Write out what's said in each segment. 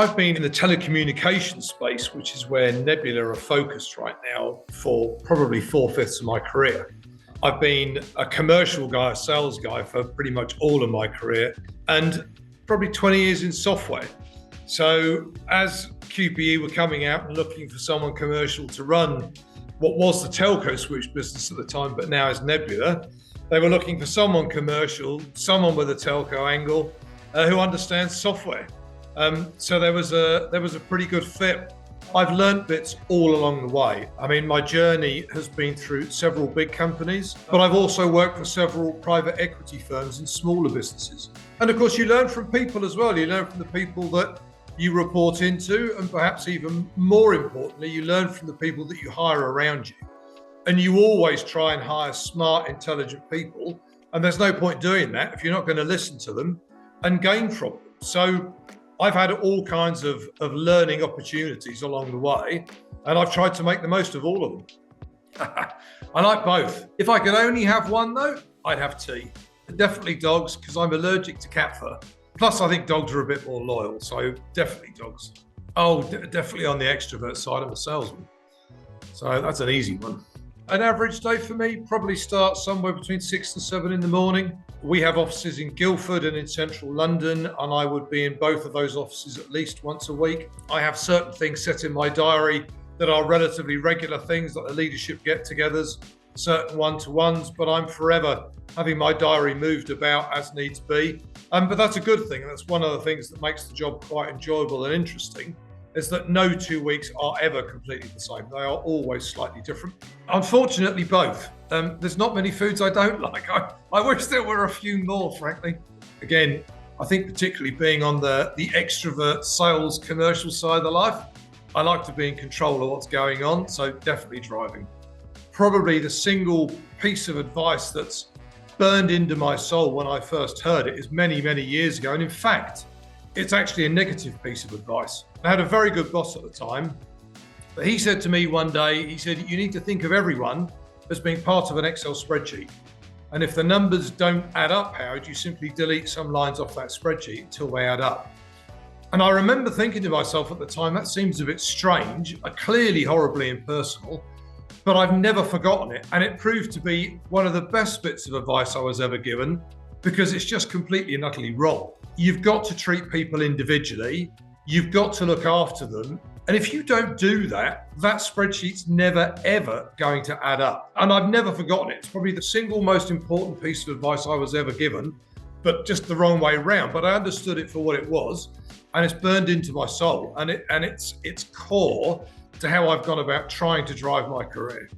I've been in the telecommunications space, which is where Nebula are focused right now, for probably 4/5 of my career. I've been a commercial guy, a sales guy for pretty much all of my career, and probably 20 years in software. So as QPE were coming out and looking for someone commercial to run what was the telco switch business at the time, but now is Nebula, they were looking for someone commercial, someone with a telco angle, who understands software. So there was a pretty good fit. I've learned bits all along the way. I mean, my journey has been through several big companies, but I've also worked for several private equity firms and smaller businesses. And of course, you learn from people as well. You learn from the people that you report into, and perhaps even more importantly, you learn from the people that you hire around you. And you always try and hire smart, intelligent people. And there's no point doing that if you're not going to listen to them and gain from them. So I've had all kinds of learning opportunities along the way, and I've tried to make the most of all of them. I like both. If I could only have one though, I'd have tea. Definitely dogs, because I'm allergic to cat fur. Plus, I think dogs are a bit more loyal, so definitely dogs. Oh, definitely on the extrovert side, I'm a salesman. So that's an easy one. An average day for me probably starts somewhere between 6 and 7 in the morning. We have offices in Guildford and in central London, and I would be in both of those offices at least once a week. I have certain things set in my diary that are relatively regular things, like the leadership get-togethers, certain one-to-ones, but I'm forever having my diary moved about as needs be. But that's a good thing. That's one of the things that makes the job quite enjoyable and interesting, is that no 2 weeks are ever completely the same. They are always slightly different. Unfortunately, both. There's not many foods I don't like. I wish there were a few more, frankly. Again, I think particularly being on the extrovert sales commercial side of the life, I like to be in control of what's going on, so definitely driving. Probably the single piece of advice that's burned into my soul when I first heard it is many, many years ago. And in fact, it's actually a negative piece of advice. I had a very good boss at the time, but he said to me one day, he said, you need to think of everyone as being part of an Excel spreadsheet. And if the numbers don't add up, Howard, you simply delete some lines off that spreadsheet until they add up. And I remember thinking to myself at the time, that seems a bit strange, clearly horribly impersonal, but I've never forgotten it. And it proved to be one of the best bits of advice I was ever given, because it's just completely and utterly wrong. You've got to treat people individually. You've got to look after them. And if you don't do that, that spreadsheet's never, ever going to add up. And I've never forgotten it. It's probably the single most important piece of advice I was ever given, but just the wrong way around. But I understood it for what it was, and it's burned into my soul. And it's core to how I've gone about trying to drive my career.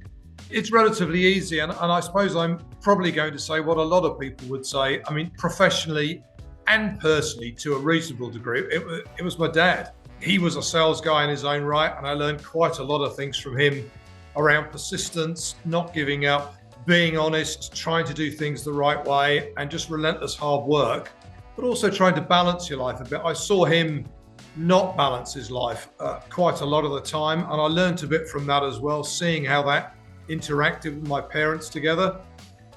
It's relatively easy. And I suppose I'm probably going to say what a lot of people would say. I mean, professionally and personally, to a reasonable degree, it was my dad. He was a sales guy in his own right, and I learned quite a lot of things from him around persistence, not giving up, being honest, trying to do things the right way, and just relentless hard work, but also trying to balance your life a bit. I saw him not balance his life quite a lot of the time, and I learned a bit from that as well, seeing how that interacted with my parents together.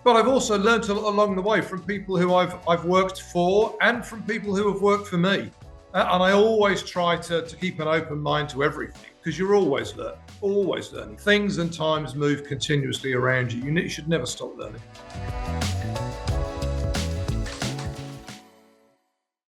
But I've also learned along the way from people who I've worked for and from people who have worked for me. And I always try to keep an open mind to everything, because you're always learning. Things and times move continuously around you. You should never stop learning.